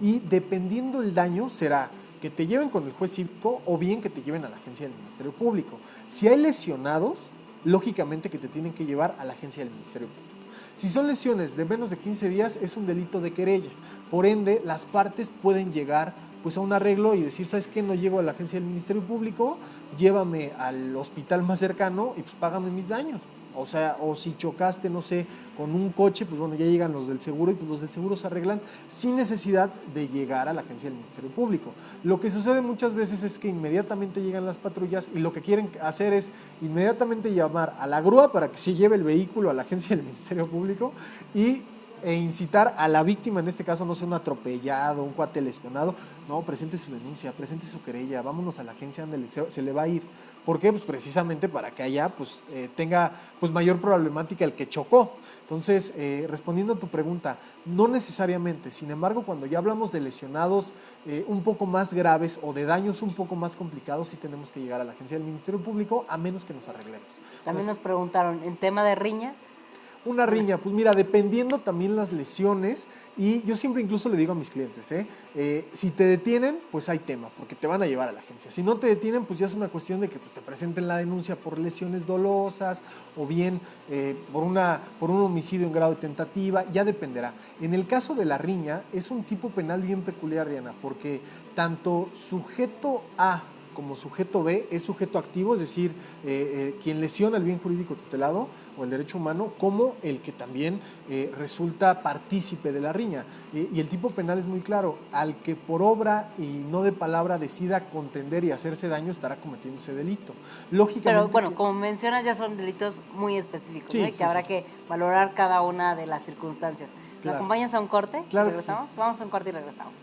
y dependiendo el daño será que te lleven con el juez cívico o bien que te lleven a la agencia del Ministerio Público. Si hay lesionados, lógicamente que te tienen que llevar a la agencia del Ministerio Público. Si son lesiones de menos de 15 días, es un delito de querella. Por ende, las partes pueden llegar pues a un arreglo y decir, ¿sabes qué? No llego a la agencia del Ministerio Público, llévame al hospital más cercano y pues págame mis daños. O sea, o si chocaste, no sé, con un coche, pues bueno, ya llegan los del seguro y pues los del seguro se arreglan sin necesidad de llegar a la agencia del Ministerio Público. Lo que sucede muchas veces es que inmediatamente llegan las patrullas y lo que quieren hacer es inmediatamente llamar a la grúa para que se lleve el vehículo a la agencia del Ministerio Público e incitar a la víctima, en este caso, no sé, un atropellado, un cuate lesionado, no, presente su denuncia, presente su querella, vámonos a la agencia donde se le va a ir. ¿Por qué? Pues precisamente para que allá tenga mayor problemática el que chocó. Entonces, respondiendo a tu pregunta, no necesariamente. Sin embargo, cuando ya hablamos de lesionados un poco más graves o de daños un poco más complicados, sí tenemos que llegar a la agencia del Ministerio Público, a menos que nos arreglemos.
También nos preguntaron, ¿en tema de riña?
Una riña, pues mira, dependiendo también las lesiones, y yo siempre incluso le digo a mis clientes, si te detienen, pues hay tema, porque te van a llevar a la agencia. Si no te detienen, pues ya es una cuestión de que pues, te presenten la denuncia por lesiones dolosas o bien por un homicidio en grado de tentativa, ya dependerá. En el caso de la riña, es un tipo penal bien peculiar, Diana, porque tanto sujeto A como sujeto B es sujeto activo, es decir, quien lesiona el bien jurídico tutelado o el derecho humano, como el que también resulta partícipe de la riña. Y el tipo penal es muy claro: al que por obra y no de palabra decida contender y hacerse daño, estará cometiendo ese delito. Lógicamente.
Pero bueno, como mencionas, ya son delitos muy específicos,
Sí,
¿no? Y
sí,
que habrá
sí.
que valorar cada una de las circunstancias. ¿Me
Claro.
acompañas a un corte?
Claro que
¿Regresamos? Vamos a un corte y regresamos.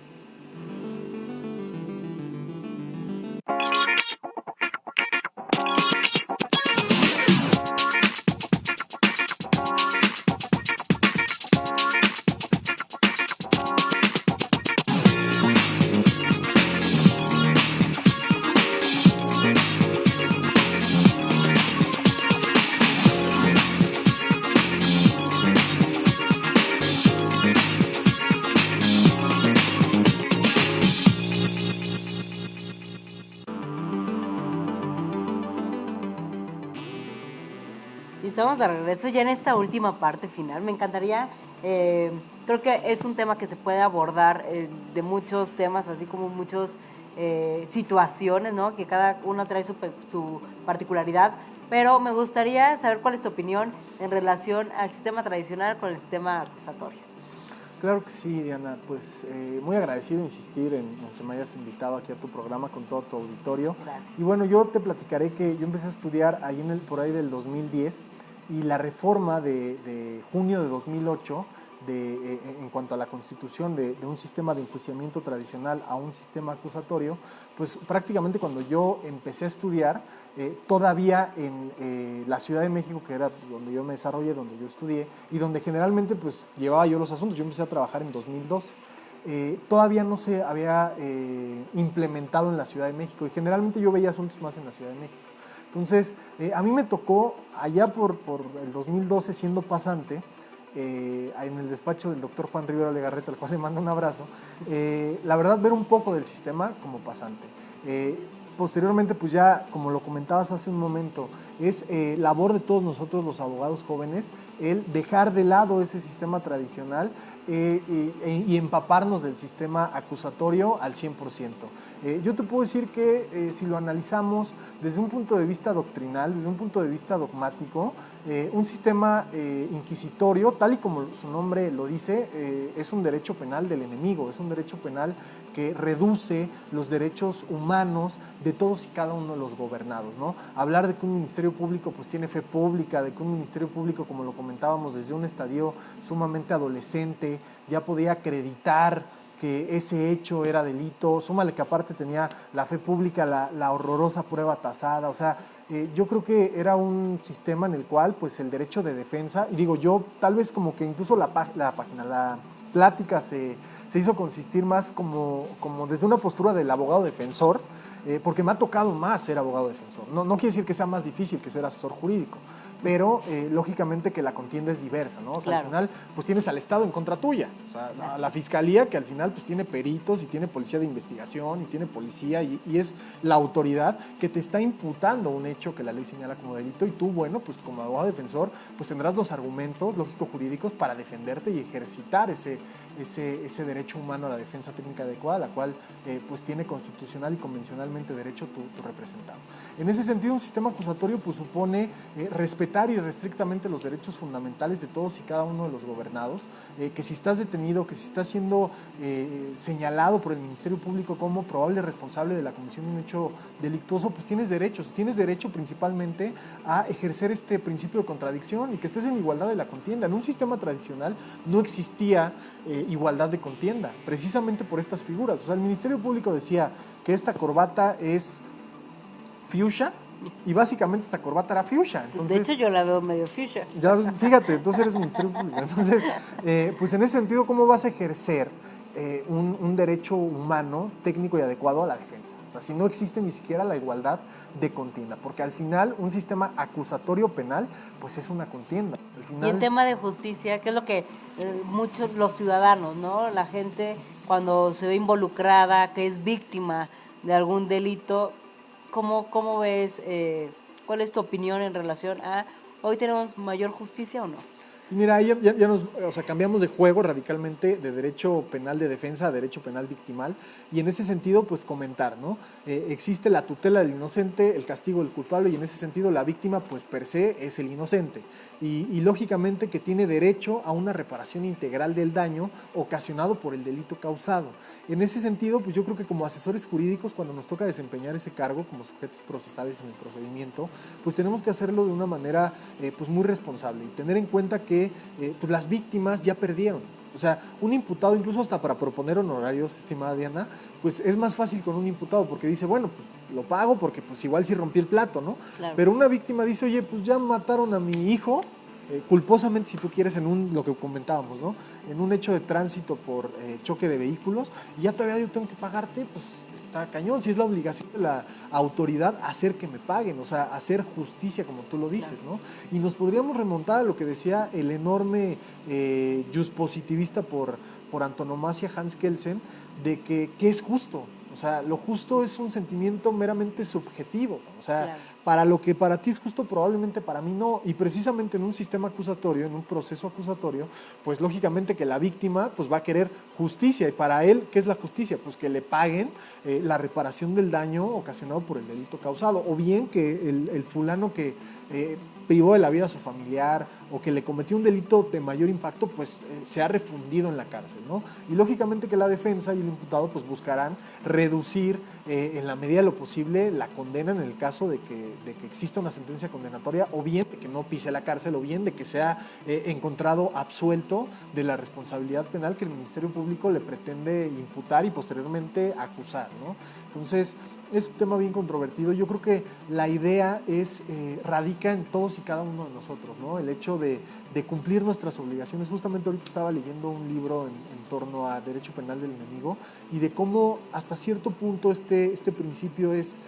Y estamos de regreso ya en esta última parte final. Me encantaría, creo que es un tema que se puede abordar de muchos temas, así como muchas situaciones, ¿no? Que cada uno trae su particularidad. Pero me gustaría saber cuál es tu opinión en relación al sistema tradicional con el sistema acusatorio.
Claro que sí, Diana, pues muy agradecido insistir en que me hayas invitado aquí a tu programa con todo tu auditorio.
Gracias.
Y bueno, yo te platicaré que yo empecé a estudiar ahí por ahí del 2010, y la reforma de junio de 2008 en cuanto a la constitución de un sistema de enjuiciamiento tradicional a un sistema acusatorio, pues prácticamente cuando yo empecé a estudiar, todavía en la Ciudad de México, que era donde yo me desarrollé, donde yo estudié y donde generalmente pues llevaba yo los asuntos. Yo empecé a trabajar en 2012. Todavía no se había implementado en la Ciudad de México, y generalmente yo veía asuntos más en la Ciudad de México. Entonces, a mí me tocó allá por el 2012, siendo pasante, en el despacho del doctor Juan Rivera Legarreta, al cual le mando un abrazo, la verdad, ver un poco del sistema como pasante. Posteriormente, pues ya, como lo comentabas hace un momento, es labor de todos nosotros los abogados jóvenes el dejar de lado ese sistema tradicional y empaparnos del sistema acusatorio al 100%. Yo te puedo decir que si lo analizamos desde un punto de vista doctrinal, desde un punto de vista dogmático, un sistema inquisitorio, tal y como su nombre lo dice, es un derecho penal del enemigo, es un derecho penal que reduce los derechos humanos de todos y cada uno de los gobernados, ¿no? Hablar de que un ministerio público pues tiene fe pública, de que un ministerio público, como lo comentábamos, desde un estadio sumamente adolescente ya podía acreditar que ese hecho era delito, súmale que aparte tenía la fe pública, la horrorosa prueba tasada. O sea, yo creo que era un sistema en el cual pues el derecho de defensa, y digo yo, tal vez como que incluso la plática se hizo consistir más como desde una postura del abogado defensor, porque me ha tocado más ser abogado defensor. No quiere decir que sea más difícil que ser asesor jurídico, pero lógicamente que la contienda es diversa, ¿no? O sea,
Claro.
al final pues tienes al Estado en contra tuya, o sea, la fiscalía, que al final pues tiene peritos y tiene policía de investigación y tiene policía y es la autoridad que te está imputando un hecho que la ley señala como delito, y tú, bueno, pues como abogado defensor pues tendrás los argumentos lógico-jurídicos para defenderte y ejercitar ese derecho humano a la defensa técnica adecuada, la cual pues tiene constitucional y convencionalmente derecho tu representado. En ese sentido, un sistema acusatorio pues supone respetar irrestrictamente los derechos fundamentales de todos y cada uno de los gobernados, que si estás detenido, que si estás siendo señalado por el Ministerio Público como probable responsable de la comisión de un hecho delictuoso, pues tienes derechos. Tienes derecho principalmente a ejercer este principio de contradicción y que estés en igualdad de la contienda. En un sistema tradicional no existía igualdad de contienda, precisamente por estas figuras. O sea, el Ministerio Público decía que esta corbata es fuchsia, y básicamente esta corbata era fuchsia. Entonces,
De hecho, yo la veo medio fuchsia.
ya, fíjate, entonces eres Ministerio Público. Entonces, pues en ese sentido, ¿cómo vas a ejercer un derecho humano, técnico y adecuado a la defensa? O sea, si no existe ni siquiera la igualdad de contienda, porque al final un sistema acusatorio penal, pues es una contienda. Al
Y
final,
en tema de justicia, ¿qué es lo que muchos, los ciudadanos, ¿no? La gente cuando se ve involucrada, que es víctima de algún delito, ¿cómo ves, cuál es tu opinión en relación a hoy tenemos mayor justicia o no?
mira, ahí ya nos, o sea, cambiamos de juego radicalmente de derecho penal de defensa a derecho penal victimal y en ese sentido, pues comentar, ¿no? Existe la tutela del inocente, el castigo del culpable y en ese sentido la víctima, pues per se es el inocente y lógicamente que tiene derecho a una reparación integral del daño ocasionado por el delito causado. En ese sentido, pues yo creo que como asesores jurídicos, cuando nos toca desempeñar ese cargo como sujetos procesales en el procedimiento, pues tenemos que hacerlo de una manera pues muy responsable y tener en cuenta que pues las víctimas ya perdieron. O sea, un imputado, incluso hasta para proponer honorarios, estimada Diana, pues es más fácil con un imputado porque dice, bueno, pues lo pago porque pues igual sí rompí el plato, ¿no?
Claro.
Pero una víctima dice, oye, pues ya mataron a mi hijo, culposamente, si tú quieres, lo que comentábamos, ¿no? En un hecho de tránsito por choque de vehículos, y ya todavía yo tengo que pagarte, pues está cañón. Si es la obligación de la autoridad hacer que me paguen, o sea, hacer justicia, como tú lo dices, ¿no? Y nos podríamos remontar a lo que decía el enorme juspositivista por antonomasia Hans Kelsen, de que es justo. O sea, lo justo es un sentimiento meramente subjetivo. O sea,
Claro.
para lo que para ti es justo, probablemente para mí no. Y precisamente en un sistema acusatorio, en un proceso acusatorio, pues lógicamente que la víctima pues va a querer justicia. Y para él, ¿qué es la justicia? Pues que le paguen la reparación del daño ocasionado por el delito causado. O bien que el fulano que privó de la vida a su familiar o que le cometió un delito de mayor impacto, pues se ha refundido en la cárcel, ¿no? Y lógicamente que la defensa y el imputado pues buscarán reducir en la medida de lo posible la condena en el caso de que exista una sentencia condenatoria o bien de que no pise la cárcel o bien de que sea encontrado absuelto de la responsabilidad penal que el Ministerio Público le pretende imputar y posteriormente acusar, ¿no? Entonces, es un tema bien controvertido. Yo creo que la idea radica en todos y cada uno de nosotros, ¿no? El hecho de cumplir nuestras obligaciones. Justamente ahorita estaba leyendo un libro en torno a Derecho Penal del Enemigo y de cómo hasta cierto punto este principio es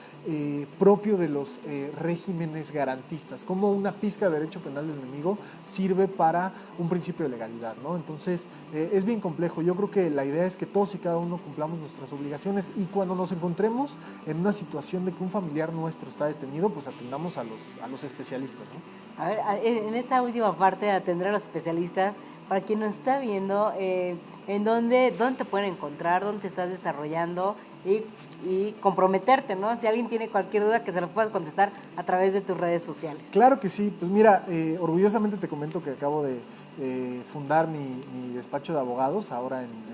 propio de los regímenes garantistas, cómo una pizca de Derecho Penal del Enemigo sirve para un principio de legalidad, ¿no? Entonces, es bien complejo. Yo creo que la idea es que todos y cada uno cumplamos nuestras obligaciones y cuando nos encontremos en una situación de que un familiar nuestro está detenido, pues atendamos a los especialistas, ¿no?
A ver, en esta última parte de atender a los especialistas, para quien nos está viendo, en dónde te pueden encontrar, dónde te estás desarrollando y comprometerte, ¿no? Si alguien tiene cualquier duda, que se la puedas contestar a través de tus redes sociales.
Claro que sí, pues mira, orgullosamente te comento que acabo de fundar mi despacho de abogados ahora en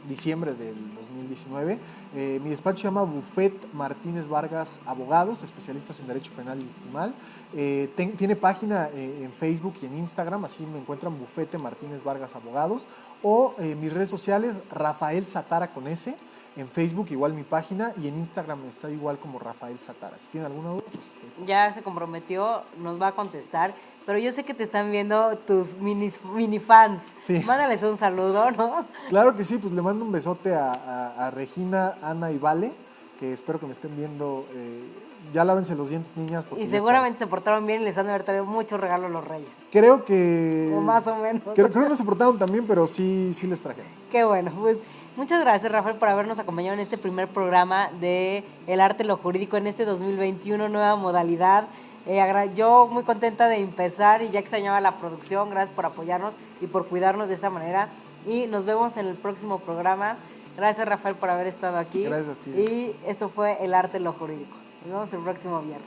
diciembre del 2019. Mi despacho se llama Buffet Martínez Vargas Abogados, especialistas en Derecho Penal y Victimal. Tiene página en Facebook y en Instagram, así me encuentran Bufete Martínez Vargas Abogados. O mis redes sociales, Rafael Satara con S, en Facebook igual mi página y en Instagram está igual como Rafael Satara. Si tienen alguna duda, pues...
Ya se comprometió, nos va a contestar. Pero yo sé que te están viendo tus mini fans.
Sí.
Mándales un saludo, ¿no?
Claro que sí, pues le mando un besote a Regina, Ana y Vale, que espero que me estén viendo. Ya lávense los dientes, niñas. Porque
Y seguramente se portaron bien y les han de haber traído muchos regalos los reyes.
Creo que...
O más o menos.
Creo que no se portaron tan bien, pero sí les trajeron.
Qué bueno, pues muchas gracias, Rafael, por habernos acompañado en este primer programa de El Arte, lo Jurídico en este 2021, nueva modalidad. Yo muy contenta de empezar y ya extrañaba la producción. Gracias por apoyarnos y por cuidarnos de esa manera. Y nos vemos en el próximo programa. Gracias, Rafael, por haber estado aquí.
Gracias a ti.
Y esto fue El Arte, lo Jurídico. Nos vemos el próximo viernes.